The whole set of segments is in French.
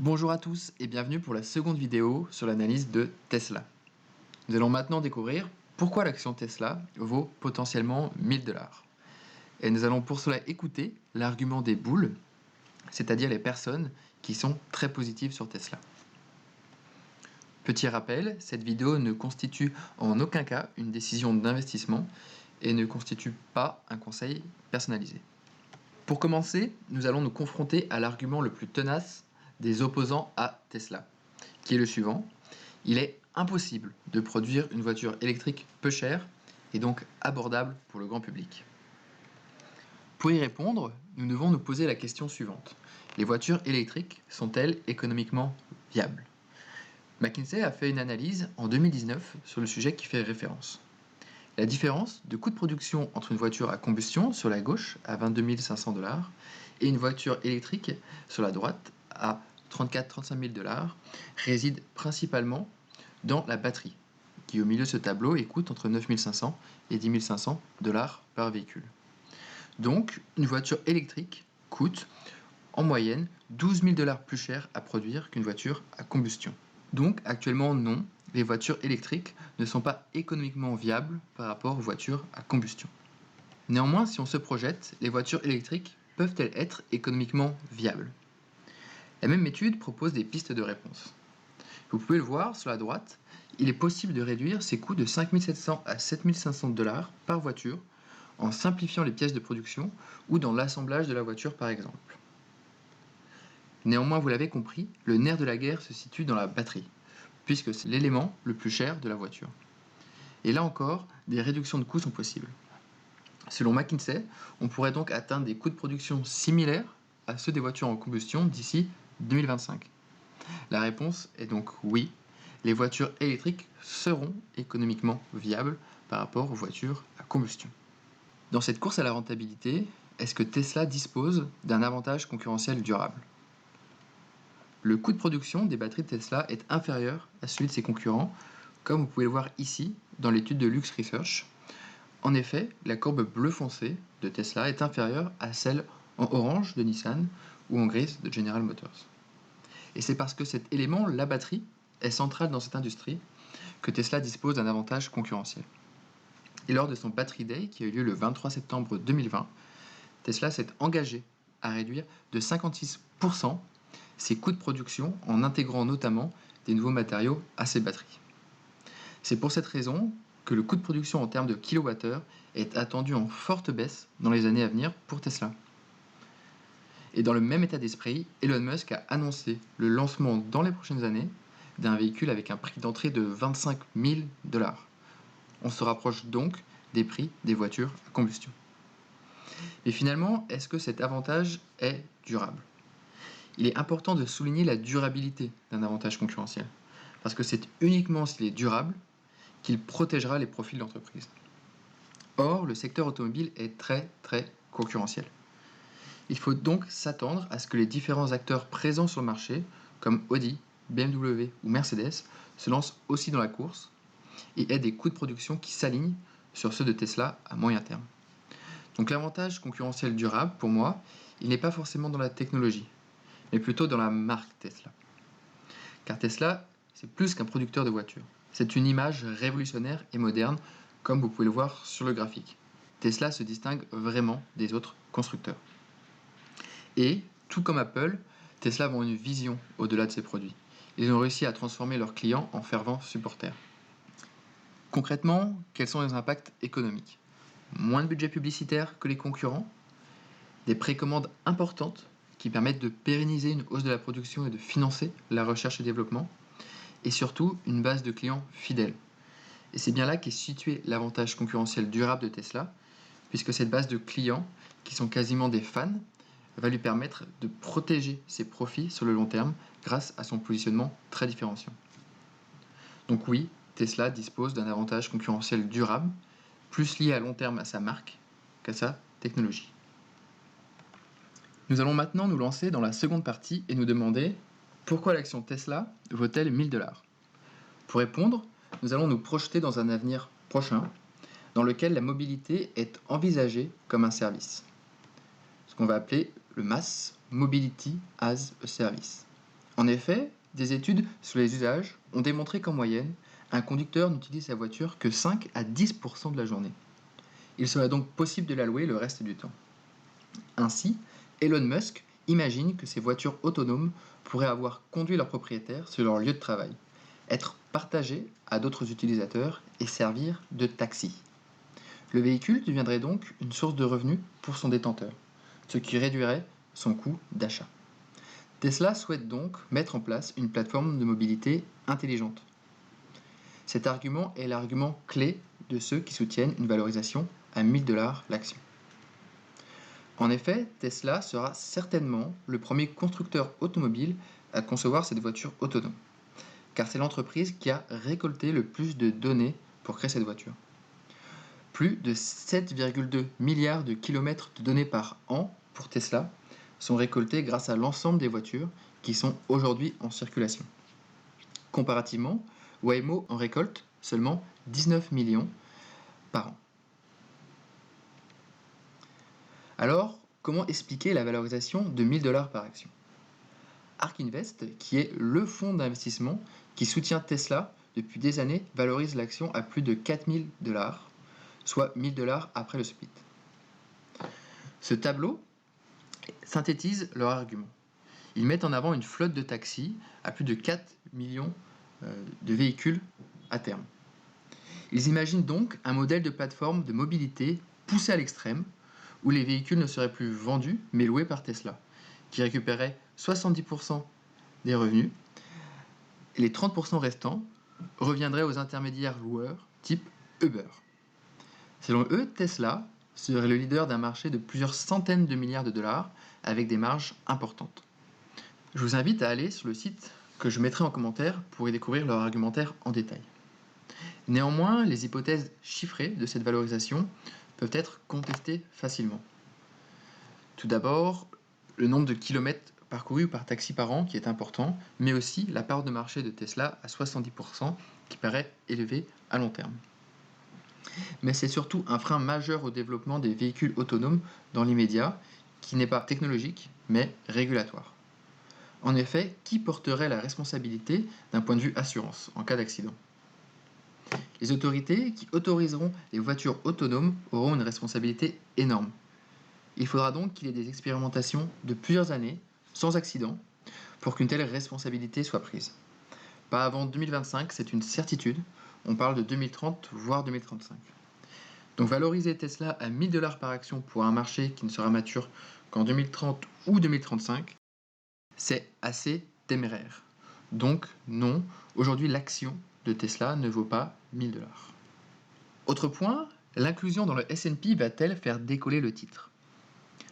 Bonjour à tous et bienvenue pour la seconde vidéo sur l'analyse de Tesla. Nous allons maintenant découvrir pourquoi l'action Tesla vaut potentiellement 1000 $. Et nous allons pour cela écouter l'argument des boules, c'est-à-dire les personnes qui sont très positives sur Tesla. Petit rappel, cette vidéo ne constitue en aucun cas une décision d'investissement et ne constitue pas un conseil personnalisé. Pour commencer, nous allons nous confronter à l'argument le plus tenace des opposants à Tesla, qui est le suivant. Il est impossible de produire une voiture électrique peu chère et donc abordable pour le grand public. Pour y répondre, nous devons nous poser la question suivante. Les voitures électriques sont-elles économiquement viables ? McKinsey a fait une analyse en 2019 sur le sujet qui fait référence. La différence de coût de production entre une voiture à combustion sur la gauche à 22 500 $ et une voiture électrique sur la droite à 34-35 000 $ réside principalement dans la batterie, qui au milieu de ce tableau coûte entre 9 500 et 10 500 $ par véhicule. Donc, une voiture électrique coûte en moyenne 12 000 $ plus cher à produire qu'une voiture à combustion. Donc, actuellement, non, les voitures électriques ne sont pas économiquement viables par rapport aux voitures à combustion. Néanmoins, si on se projette, les voitures électriques peuvent-elles être économiquement viables ? La même étude propose des pistes de réponse. Vous pouvez le voir sur la droite, il est possible de réduire ces coûts de 5 700 à 7 500 $ par voiture en simplifiant les pièces de production ou dans l'assemblage de la voiture par exemple. Néanmoins, vous l'avez compris, le nerf de la guerre se situe dans la batterie, puisque c'est l'élément le plus cher de la voiture. Et là encore, des réductions de coûts sont possibles. Selon McKinsey, on pourrait donc atteindre des coûts de production similaires à ceux des voitures en combustion d'ici 2025. La réponse est donc oui, les voitures électriques seront économiquement viables par rapport aux voitures à combustion. Dans cette course à la rentabilité, est-ce que Tesla dispose d'un avantage concurrentiel durable ? Le coût de production des batteries de Tesla est inférieur à celui de ses concurrents, comme vous pouvez le voir ici dans l'étude de Lux Research. En effet, la courbe bleu foncé de Tesla est inférieure à celle en orange de Nissan ou en grise de General Motors. Et c'est parce que cet élément, la batterie, est central dans cette industrie que Tesla dispose d'un avantage concurrentiel. Et lors de son Battery Day, qui a eu lieu le 23 septembre 2020, Tesla s'est engagé à réduire de 56% ses coûts de production en intégrant notamment des nouveaux matériaux à ses batteries. C'est pour cette raison que le coût de production en termes de kilowattheure est attendu en forte baisse dans les années à venir pour Tesla. Et dans le même état d'esprit, Elon Musk a annoncé le lancement dans les prochaines années d'un véhicule avec un prix d'entrée de 25 000 $. On se rapproche donc des prix des voitures à combustion. Mais finalement, est-ce que cet avantage est durable ? Il est important de souligner la durabilité d'un avantage concurrentiel, parce que c'est uniquement s'il est durable qu'il protégera les profits de l'entreprise. Or, le secteur automobile est très concurrentiel. Il faut donc s'attendre à ce que les différents acteurs présents sur le marché, comme Audi, BMW ou Mercedes, se lancent aussi dans la course et aient des coûts de production qui s'alignent sur ceux de Tesla à moyen terme. Donc l'avantage concurrentiel durable, pour moi, il n'est pas forcément dans la technologie, mais plutôt dans la marque Tesla. Car Tesla, c'est plus qu'un producteur de voitures. C'est une image révolutionnaire et moderne, comme vous pouvez le voir sur le graphique. Tesla se distingue vraiment des autres constructeurs. Et, tout comme Apple, Tesla a une vision au-delà de ses produits. Ils ont réussi à transformer leurs clients en fervents supporters. Concrètement, quels sont les impacts économiques ? Moins de budget publicitaire que les concurrents, des précommandes importantes qui permettent de pérenniser une hausse de la production et de financer la recherche et développement, et surtout une base de clients fidèles. Et c'est bien là qu'est situé l'avantage concurrentiel durable de Tesla, puisque cette base de clients, qui sont quasiment des fans, va lui permettre de protéger ses profits sur le long terme grâce à son positionnement très différenciant. Donc oui, Tesla dispose d'un avantage concurrentiel durable, plus lié à long terme à sa marque qu'à sa technologie. Nous allons maintenant nous lancer dans la seconde partie et nous demander pourquoi l'action Tesla vaut-elle 1000 $. Pour répondre, nous allons nous projeter dans un avenir prochain dans lequel la mobilité est envisagée comme un service, ce qu'on va appeler le Mass Mobility as a Service. En effet, des études sur les usages ont démontré qu'en moyenne, un conducteur n'utilise sa voiture que 5 à 10% de la journée. Il serait donc possible de la louer le reste du temps. Ainsi, Elon Musk imagine que ces voitures autonomes pourraient avoir conduit leurs propriétaires sur leur lieu de travail, être partagées à d'autres utilisateurs et servir de taxi. Le véhicule deviendrait donc une source de revenus pour son détenteur, ce qui réduirait son coût d'achat. Tesla souhaite donc mettre en place une plateforme de mobilité intelligente. Cet argument est l'argument clé de ceux qui soutiennent une valorisation à 1 000 $ l'action. En effet, Tesla sera certainement le premier constructeur automobile à concevoir cette voiture autonome, car c'est l'entreprise qui a récolté le plus de données pour créer cette voiture. Plus de 7,2 milliards de kilomètres de données par an pour Tesla sont récoltés grâce à l'ensemble des voitures qui sont aujourd'hui en circulation. Comparativement, Waymo en récolte seulement 19 millions par an. Alors, comment expliquer la valorisation de 1 000 $ par action ? ARK Invest, qui est le fonds d'investissement qui soutient Tesla depuis des années, valorise l'action à plus de 4 000 $, soit 1 000 $ après le split. Ce tableau synthétise leur argument. Ils mettent en avant une flotte de taxis à plus de 4 millions de véhicules à terme. Ils imaginent donc un modèle de plateforme de mobilité poussé à l'extrême, où les véhicules ne seraient plus vendus mais loués par Tesla, qui récupérerait 70% des revenus, et les 30% restants reviendraient aux intermédiaires loueurs type Uber. Selon eux, Tesla serait le leader d'un marché de plusieurs centaines de milliards de dollars avec des marges importantes. Je vous invite à aller sur le site que je mettrai en commentaire pour y découvrir leur argumentaire en détail. Néanmoins, les hypothèses chiffrées de cette valorisation peuvent être contestées facilement. Tout d'abord, le nombre de kilomètres parcourus par taxi par an qui est important, mais aussi la part de marché de Tesla à 70% qui paraît élevée à long terme. Mais c'est surtout un frein majeur au développement des véhicules autonomes dans l'immédiat, qui n'est pas technologique, mais régulatoire. En effet, qui porterait la responsabilité d'un point de vue assurance en cas d'accident ? Les autorités qui autoriseront les voitures autonomes auront une responsabilité énorme. Il faudra donc qu'il y ait des expérimentations de plusieurs années, sans accident, pour qu'une telle responsabilité soit prise. Pas avant 2025, c'est une certitude. On parle de 2030, voire 2035. Donc valoriser Tesla à 1 000 $ par action pour un marché qui ne sera mature qu'en 2030 ou 2035, c'est assez téméraire. Donc non, aujourd'hui l'action de Tesla ne vaut pas 1 000 $. Autre point, l'inclusion dans le S&P va-t-elle faire décoller le titre ?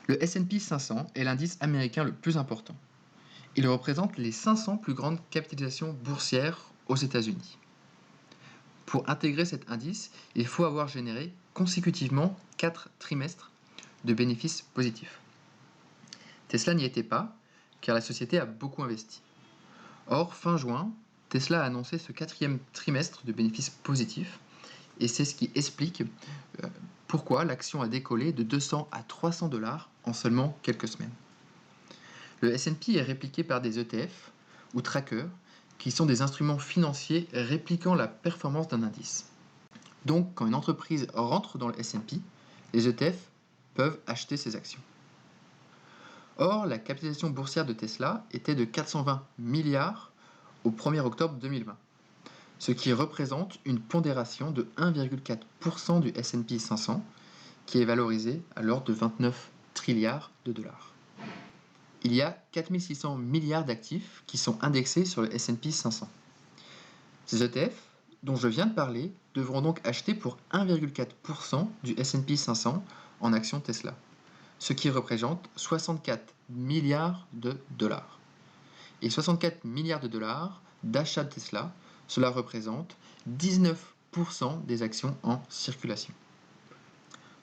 Le S&P 500 est l'indice américain le plus important. Il représente les 500 plus grandes capitalisations boursières aux États-Unis. Pour intégrer cet indice, il faut avoir généré consécutivement 4 trimestres de bénéfices positifs. Tesla n'y était pas, car la société a beaucoup investi. Or, fin juin, Tesla a annoncé ce 4e trimestre de bénéfices positifs, et c'est ce qui explique pourquoi l'action a décollé de 200 à 300 $ en seulement quelques semaines. Le S&P est répliqué par des ETF ou trackers, qui sont des instruments financiers répliquant la performance d'un indice. Donc, quand une entreprise rentre dans le S&P, les ETF peuvent acheter ses actions. Or, la capitalisation boursière de Tesla était de 420 milliards au 1er octobre 2020, ce qui représente une pondération de 1,4% du S&P 500, qui est valorisé à l'ordre de 29 trilliards de dollars. Il y a 4 600 milliards d'actifs qui sont indexés sur le S&P 500. Ces ETF, dont je viens de parler, devront donc acheter pour 1,4% du S&P 500 en actions Tesla, ce qui représente 64 milliards de dollars. Et 64 milliards de dollars d'achat de Tesla, cela représente 19% des actions en circulation.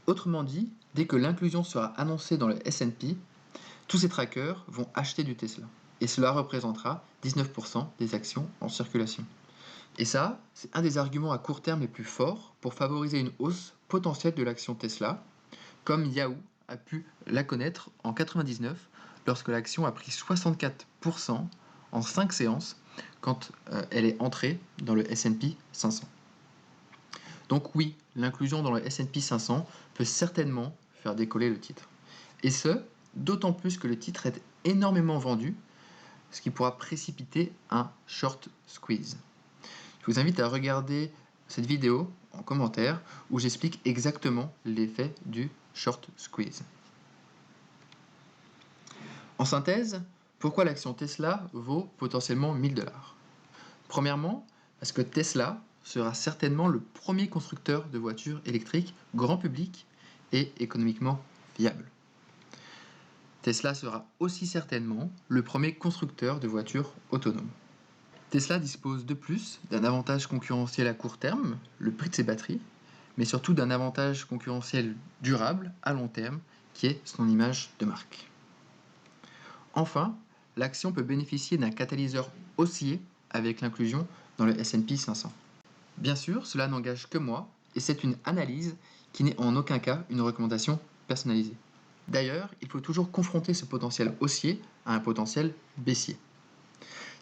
Autrement dit, dès que l'inclusion sera annoncée dans le S&P, tous ces trackers vont acheter du Tesla, et cela représentera 19% des actions en circulation. Et ça, c'est un des arguments à court terme les plus forts pour favoriser une hausse potentielle de l'action Tesla, comme Yahoo a pu la connaître en 1999, lorsque l'action a pris 64% en 5 séances quand elle est entrée dans le S&P 500. Donc oui, l'inclusion dans le S&P 500 peut certainement faire décoller le titre. Et ce, d'autant plus que le titre est énormément vendu, ce qui pourra précipiter un short squeeze. Je vous invite à regarder cette vidéo en commentaire où j'explique exactement l'effet du short squeeze. En synthèse, pourquoi l'action Tesla vaut potentiellement 1000 $? Premièrement, parce que Tesla sera certainement le premier constructeur de voitures électriques grand public et économiquement viable. Tesla sera aussi certainement le premier constructeur de voitures autonomes. Tesla dispose de plus d'un avantage concurrentiel à court terme, le prix de ses batteries, mais surtout d'un avantage concurrentiel durable à long terme, qui est son image de marque. Enfin, l'action peut bénéficier d'un catalyseur haussier avec l'inclusion dans le S&P 500. Bien sûr, cela n'engage que moi, et c'est une analyse qui n'est en aucun cas une recommandation personnalisée. D'ailleurs, il faut toujours confronter ce potentiel haussier à un potentiel baissier.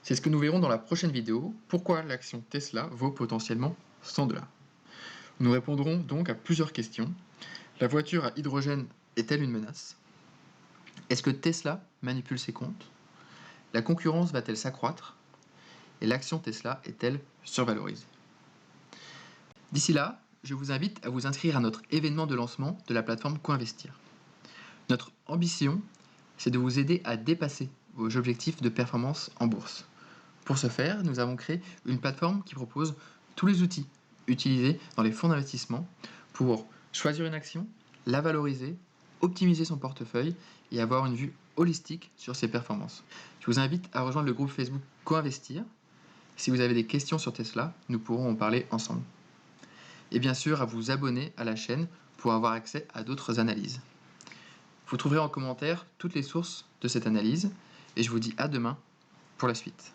C'est ce que nous verrons dans la prochaine vidéo, pourquoi l'action Tesla vaut potentiellement 100 $. Nous répondrons donc à plusieurs questions. La voiture à hydrogène est-elle une menace? Est-ce que Tesla manipule ses comptes? La concurrence va-t-elle s'accroître? Et l'action Tesla est-elle survalorisée? D'ici là, je vous invite à vous inscrire à notre événement de lancement de la plateforme Coinvestir. Notre ambition, c'est de vous aider à dépasser vos objectifs de performance en bourse. Pour ce faire, nous avons créé une plateforme qui propose tous les outils utilisés dans les fonds d'investissement pour choisir une action, la valoriser, optimiser son portefeuille et avoir une vue holistique sur ses performances. Je vous invite à rejoindre le groupe Facebook Coinvestir. Si vous avez des questions sur Tesla, nous pourrons en parler ensemble. Et bien sûr, à vous abonner à la chaîne pour avoir accès à d'autres analyses. Vous trouverez en commentaire toutes les sources de cette analyse et je vous dis à demain pour la suite.